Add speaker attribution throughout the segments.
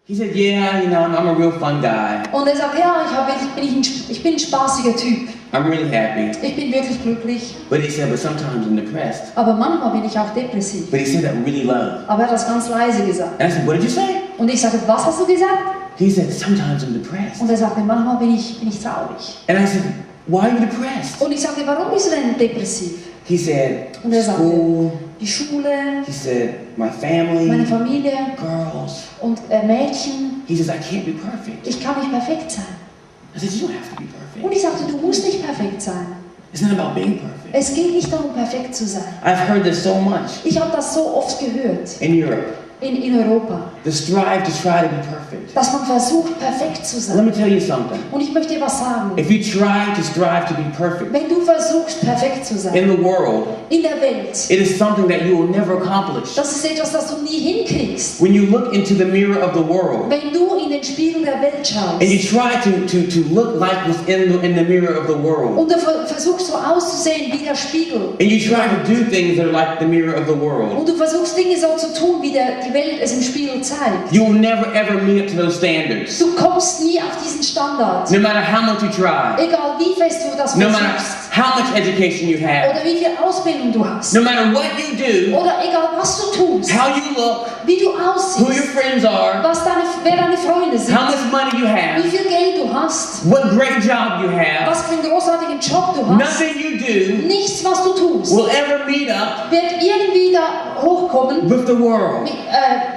Speaker 1: He said, yeah, you know, I'm a real fun guy.
Speaker 2: Und er sagt, ja, ich bin ein spaßiger Typ.
Speaker 1: I'm really happy.
Speaker 2: Ich bin wirklich glücklich.
Speaker 1: But he said, but sometimes I'm depressed.
Speaker 2: Aber manchmal bin ich auch depressiv.
Speaker 1: But he said that really low.
Speaker 2: Aber er hat das ganz leise gesagt.
Speaker 1: And I said, what did you say?
Speaker 2: Und ich sagte, was hast du gesagt?
Speaker 1: He said, sometimes I'm depressed.
Speaker 2: Und er sagte, manchmal bin ich traurig.
Speaker 1: And I said, why are you depressed?
Speaker 2: Und ich sagte, warum bist du denn depressiv?
Speaker 1: He said,
Speaker 2: Und er sagte,
Speaker 1: school.
Speaker 2: die Schule,
Speaker 1: He said, my family,
Speaker 2: meine Familie
Speaker 1: girls.
Speaker 2: und Mädchen.
Speaker 1: He says, I can't be perfect.
Speaker 2: Ich kann nicht perfekt sein.
Speaker 1: I said, you don't have to be perfect.
Speaker 2: Und ich sagte, du musst nicht perfekt sein.
Speaker 1: It's not about being perfect.
Speaker 2: Es geht nicht darum, perfekt zu sein.
Speaker 1: I've heard this so much
Speaker 2: Ich habe das so oft gehört
Speaker 1: in Europe.
Speaker 2: in Europa,
Speaker 1: The strive to try to be perfect.
Speaker 2: dass man versucht, perfekt zu
Speaker 1: Let
Speaker 2: sein.
Speaker 1: me tell you something.
Speaker 2: Und ich möchte dir was sagen.
Speaker 1: If you try to strive to be perfect
Speaker 2: Wenn du versuchst, perfekt zu sein
Speaker 1: in the world,
Speaker 2: in der Welt,
Speaker 1: it is something that you will never accomplish.
Speaker 2: das ist etwas, das du nie hinkriegst.
Speaker 1: When you look into the mirror of the world
Speaker 2: Wenn du in den Spiegel der Welt
Speaker 1: and you
Speaker 2: schaust
Speaker 1: try to look like what's in the mirror of the world,
Speaker 2: und du versuchst so auszusehen wie der Spiegel
Speaker 1: and you try to do things that are like the mirror of the world,
Speaker 2: und du versuchst Dinge so zu tun, wie die Welt es im Spiegel zeigt,
Speaker 1: you will never ever meet up to those standards.
Speaker 2: du kommst nie auf diesen Standard.
Speaker 1: No matter how much you try,
Speaker 2: Egal wie fest du das
Speaker 1: no matter
Speaker 2: versuchst
Speaker 1: how much education you have,
Speaker 2: oder wie viel Ausbildung du hast
Speaker 1: no matter what you do,
Speaker 2: oder egal was du tust,
Speaker 1: how you look,
Speaker 2: wie du
Speaker 1: who your
Speaker 2: aussiehst,
Speaker 1: friends are,
Speaker 2: wer deine Freunde sind,
Speaker 1: how much money you
Speaker 2: wie
Speaker 1: have,
Speaker 2: viel Geld du hast,
Speaker 1: what great job you have,
Speaker 2: was für einen großartigen Job du hast,
Speaker 1: nothing you do
Speaker 2: nichts, was du tust,
Speaker 1: will ever meet up
Speaker 2: wird irgendwie da hochkommen
Speaker 1: with the world.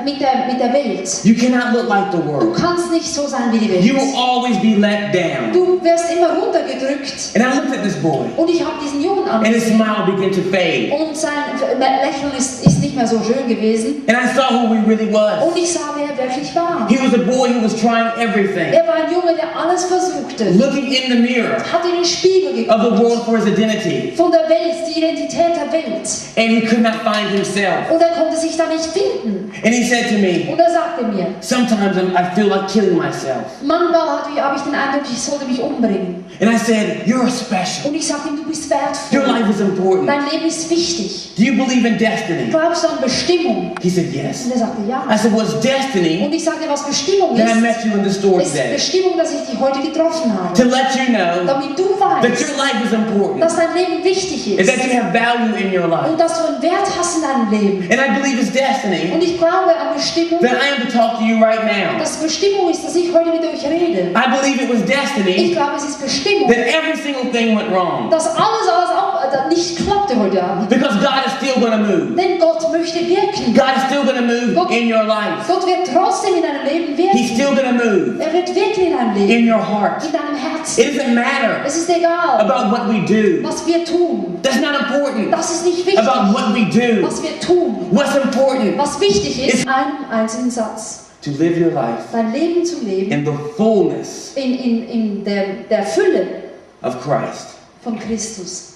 Speaker 2: mit der Welt.
Speaker 1: You cannot look like the
Speaker 2: Du
Speaker 1: world.
Speaker 2: kannst nicht so sein wie die
Speaker 1: You
Speaker 2: Welt.
Speaker 1: will always be let down.
Speaker 2: Du wirst immer runtergedrückt.
Speaker 1: And I looked at this boy,
Speaker 2: Und ich habe diesen Jungen
Speaker 1: and his
Speaker 2: angesehen.
Speaker 1: smile began to fade.
Speaker 2: Und sein Lächeln ist nicht mehr so schön gewesen.
Speaker 1: And I saw who he really was.
Speaker 2: Und ich sah, wer er wirklich war.
Speaker 1: He was a boy who was trying everything,
Speaker 2: Er war ein Junge, der alles versuchte.
Speaker 1: looking in the mirror
Speaker 2: Hat in den Spiegel
Speaker 1: of the
Speaker 2: geguckt.
Speaker 1: world for his identity,
Speaker 2: Von der Welt, die Identität der Welt.
Speaker 1: and he could not find himself.
Speaker 2: Und er konnte sich da nicht finden.
Speaker 1: And he said to me,
Speaker 2: Und er sagte mir,
Speaker 1: sometimes I feel like killing myself.
Speaker 2: manchmal habe ich den Eindruck, ich sollte mich umbringen.
Speaker 1: And I said, you're special.
Speaker 2: Und ich sagte ihm, du bist
Speaker 1: Your
Speaker 2: wertvoll.
Speaker 1: life is important.
Speaker 2: Dein Leben ist wichtig.
Speaker 1: Do you believe in destiny?
Speaker 2: Glaubst du an Bestimmung?
Speaker 1: He said, yes.
Speaker 2: Und er sagte, ja.
Speaker 1: I said, what's destiny
Speaker 2: Und ich sagte, was Bestimmung
Speaker 1: that I
Speaker 2: ist,
Speaker 1: met you in the store
Speaker 2: ist
Speaker 1: today?
Speaker 2: Bestimmung, dass ich dich heute getroffen
Speaker 1: To
Speaker 2: habe.
Speaker 1: let you know
Speaker 2: Damit du
Speaker 1: that
Speaker 2: weißt,
Speaker 1: your life is important,
Speaker 2: dass dein Leben wichtig
Speaker 1: and
Speaker 2: ist.
Speaker 1: that you have value in your life.
Speaker 2: Und dass du einen Wert hast in deinem Leben.
Speaker 1: And I believe it's destiny
Speaker 2: Und ich glaube an Bestimmung,
Speaker 1: that I am to talk to you right now.
Speaker 2: dass Bestimmung ist, dass ich heute mit euch rede.
Speaker 1: I believe it was
Speaker 2: Ich
Speaker 1: destiny
Speaker 2: glaube, es ist Bestimmung,
Speaker 1: that every single thing went wrong.
Speaker 2: dass alles nicht klappte heute Abend.
Speaker 1: Because God is still going to move.
Speaker 2: Denn Gott möchte wirken.
Speaker 1: God is still going to move in your life.
Speaker 2: Gott wird trotzdem in deinem Leben
Speaker 1: He's
Speaker 2: wirken.
Speaker 1: still going to move
Speaker 2: Er wird wirken in deinem Leben,
Speaker 1: in your heart.
Speaker 2: in deinem Herzen.
Speaker 1: It doesn't matter
Speaker 2: Es ist egal,
Speaker 1: about what we do.
Speaker 2: was wir tun.
Speaker 1: That's not important
Speaker 2: Das ist nicht wichtig,
Speaker 1: about what we do.
Speaker 2: was wir tun.
Speaker 1: What's important
Speaker 2: Was wichtig ist, einen einzelnen Satz.
Speaker 1: to live your life
Speaker 2: Dein Leben zu leben
Speaker 1: in the fullness
Speaker 2: in der Fülle
Speaker 1: of Christ.
Speaker 2: von Christus.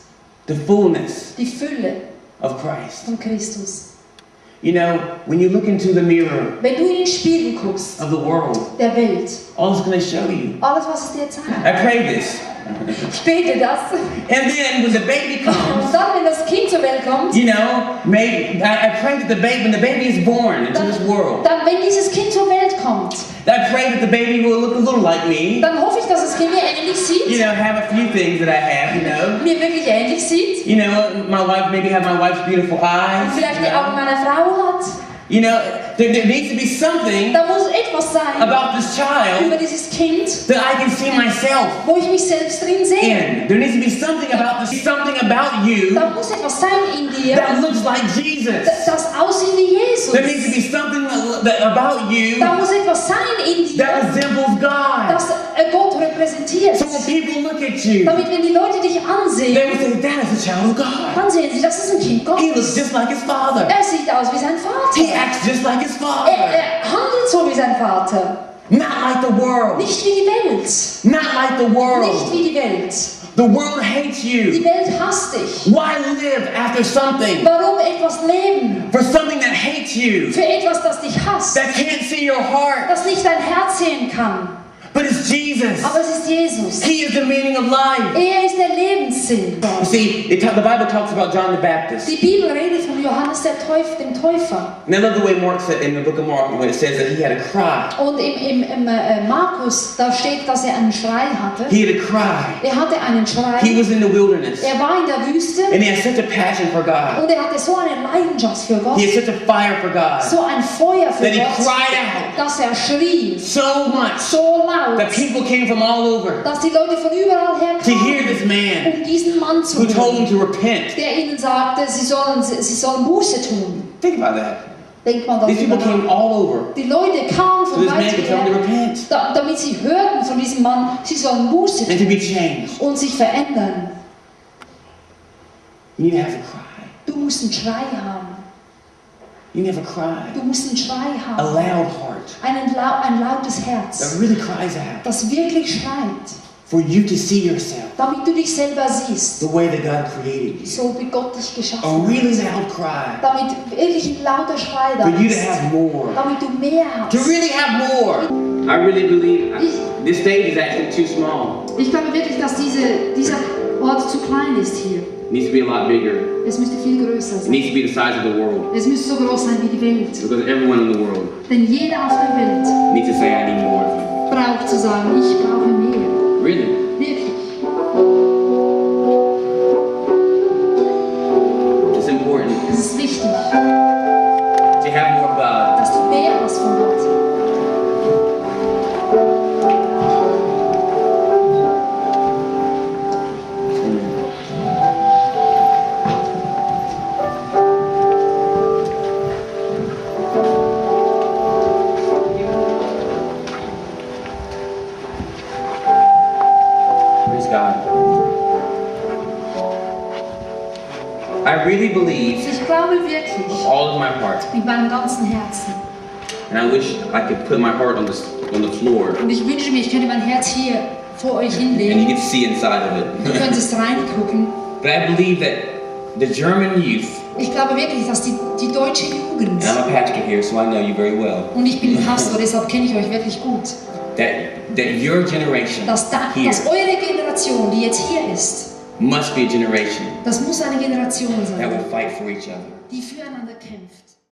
Speaker 1: The fullness
Speaker 2: Die Fülle
Speaker 1: of Christ.
Speaker 2: von Christus.
Speaker 1: You know, when you look into the mirror
Speaker 2: Wenn du in den Spiegel guckst,
Speaker 1: of the world,
Speaker 2: der Welt,
Speaker 1: all it's going to show you.
Speaker 2: alles, was es dir
Speaker 1: I
Speaker 2: zeigt,
Speaker 1: pray this.
Speaker 2: bete das.
Speaker 1: And then when the baby
Speaker 2: Und
Speaker 1: comes,
Speaker 2: dann, wenn das Kind zur Welt kommt,
Speaker 1: you know, maybe I pray that when the baby is born into this world,
Speaker 2: dann, wenn dieses Kind zur Welt kommt,
Speaker 1: I pray that the baby will look a little like me.
Speaker 2: dann hoffe ich, dass das Kind mir ähnlich
Speaker 1: You
Speaker 2: sieht,
Speaker 1: know, have a few things that I have, you know.
Speaker 2: mir wirklich ähnlich sieht,
Speaker 1: You know, my wife, maybe have my wife's beautiful eyes.
Speaker 2: vielleicht
Speaker 1: You
Speaker 2: die Augen
Speaker 1: know,
Speaker 2: meiner Frau hat.
Speaker 1: you know there needs to be something
Speaker 2: Da muss etwas sein
Speaker 1: about this
Speaker 2: über
Speaker 1: child
Speaker 2: dieses Kind,
Speaker 1: that I can see myself
Speaker 2: wo ich mich selbst drin sehe.
Speaker 1: in. There needs to be something about you
Speaker 2: Da muss etwas sein in dir,
Speaker 1: that looks like Jesus.
Speaker 2: das aussieht wie
Speaker 1: There needs to
Speaker 2: Jesus.
Speaker 1: be something about you
Speaker 2: Da muss etwas sein in
Speaker 1: that
Speaker 2: dir,
Speaker 1: resembles God.
Speaker 2: das Gott repräsentiert.
Speaker 1: So when people look at you,
Speaker 2: Damit, wenn die Leute dich
Speaker 1: they
Speaker 2: ansehen,
Speaker 1: will say, that is a child of God.
Speaker 2: dann sehen sie, das ist ein Kind
Speaker 1: He looks
Speaker 2: Gottes.
Speaker 1: just like his father.
Speaker 2: Er sieht aus wie sein
Speaker 1: He
Speaker 2: Vater.
Speaker 1: acts just like his
Speaker 2: Er
Speaker 1: father.
Speaker 2: handelt so wie sein Vater.
Speaker 1: Not like the world.
Speaker 2: Nicht wie die Welt.
Speaker 1: Not like the
Speaker 2: Nicht
Speaker 1: world.
Speaker 2: wie die Welt.
Speaker 1: The world hates
Speaker 2: Die
Speaker 1: you.
Speaker 2: Welt hasst dich.
Speaker 1: Why live after something?
Speaker 2: Warum etwas leben?
Speaker 1: For something that hates you.
Speaker 2: Für etwas, das dich hasst.
Speaker 1: That can't see your heart.
Speaker 2: Das nicht dein Herz sehen kann.
Speaker 1: But it's Jesus.
Speaker 2: Aber es ist Jesus.
Speaker 1: He is the meaning of life.
Speaker 2: Er ist der Lebenssinn.
Speaker 1: You see, the Bible talks about John the Baptist.
Speaker 2: Die Bibel redet von Johannes dem Täufer.
Speaker 1: And I love the way Mark said in the book of Mark when it says that he had a cry.
Speaker 2: Und im Markus, da steht, dass er einen Schrei hatte.
Speaker 1: He had a cry.
Speaker 2: Er hatte einen Schrei.
Speaker 1: He was in the wilderness.
Speaker 2: Er war in der Wüste.
Speaker 1: And he had such a passion for God.
Speaker 2: Und er hatte so eine Leidenschaft für Gott.
Speaker 1: He had such a fire for God.
Speaker 2: So ein Feuer für
Speaker 1: That he
Speaker 2: Gott.
Speaker 1: cried out
Speaker 2: Dass er schrie.
Speaker 1: so much
Speaker 2: So laut.
Speaker 1: that people came from all over
Speaker 2: Dass die Leute von überall her
Speaker 1: to hear
Speaker 2: kamen,
Speaker 1: this man
Speaker 2: um diesen Mann zu
Speaker 1: who told them
Speaker 2: hören,
Speaker 1: to repent.
Speaker 2: der ihnen sagte, sie sollen Buße tun.
Speaker 1: Think about that.
Speaker 2: Denkt man
Speaker 1: These
Speaker 2: darüber
Speaker 1: people came
Speaker 2: nach.
Speaker 1: all over
Speaker 2: Die Leute kamen
Speaker 1: so
Speaker 2: von
Speaker 1: this man
Speaker 2: weit
Speaker 1: could tell them to
Speaker 2: her,
Speaker 1: repent
Speaker 2: damit sie hörten von diesem Mann, sie sollen Buße
Speaker 1: and to be
Speaker 2: tun
Speaker 1: changed.
Speaker 2: und sich verändern.
Speaker 1: You need to have a cry.
Speaker 2: Du musst einen Schrei haben.
Speaker 1: You need to have a cry.
Speaker 2: Du musst einen Schrei
Speaker 1: A
Speaker 2: haben.
Speaker 1: loud heart
Speaker 2: Ein lautes Herz,
Speaker 1: that really cries out
Speaker 2: das wirklich schreit,
Speaker 1: for you to see yourself
Speaker 2: damit du dich selber siehst,
Speaker 1: the way that God created you.
Speaker 2: so wie Gott dich
Speaker 1: A
Speaker 2: geschaffen
Speaker 1: really
Speaker 2: hat.
Speaker 1: loud cry
Speaker 2: Damit wirklich ein lauter Schrei da
Speaker 1: for you to
Speaker 2: ist.
Speaker 1: have more.
Speaker 2: Damit du mehr
Speaker 1: To
Speaker 2: hast.
Speaker 1: really have more. I really believe this stage is actually too small.
Speaker 2: Ich glaube wirklich, dass dieser Ort zu klein ist hier.
Speaker 1: It needs to be a lot bigger.
Speaker 2: Es müsste viel größer
Speaker 1: It
Speaker 2: sein.
Speaker 1: needs to be the size of the world.
Speaker 2: Es müsste so groß sein wie die Welt.
Speaker 1: Because everyone in the world
Speaker 2: Denn jeder auf der Welt
Speaker 1: needs to say, I need more of you.
Speaker 2: braucht zu sagen, ich brauche mehr.
Speaker 1: Really?
Speaker 2: Wirklich.
Speaker 1: It's important
Speaker 2: Es ist wichtig,
Speaker 1: to have more of God.
Speaker 2: dass du mehr hast von Gott.
Speaker 1: Praise God. I really believe
Speaker 2: Ich glaube wirklich,
Speaker 1: with all of my heart,
Speaker 2: mit meinem ganzen Herzen.
Speaker 1: and I wish I could put my heart on the floor
Speaker 2: Und ich wünsche mir, ich könnte mein Herz hier vor euch
Speaker 1: and you
Speaker 2: hinlegen.
Speaker 1: could see inside of
Speaker 2: Du
Speaker 1: it.
Speaker 2: könntest reingucken.
Speaker 1: But I believe that the German youth,
Speaker 2: Ich glaube wirklich, dass die deutsche Jugend,
Speaker 1: and I'm a pastor here, so I know you very well,
Speaker 2: und ich bin Pastor, deshalb kenne ich euch wirklich gut,
Speaker 1: that your generation
Speaker 2: dass
Speaker 1: here
Speaker 2: eure Generation, die jetzt hier ist,
Speaker 1: must be a generation
Speaker 2: das muss eine Generation
Speaker 1: that
Speaker 2: sein,
Speaker 1: will fight for each other.
Speaker 2: die füreinander kämpft.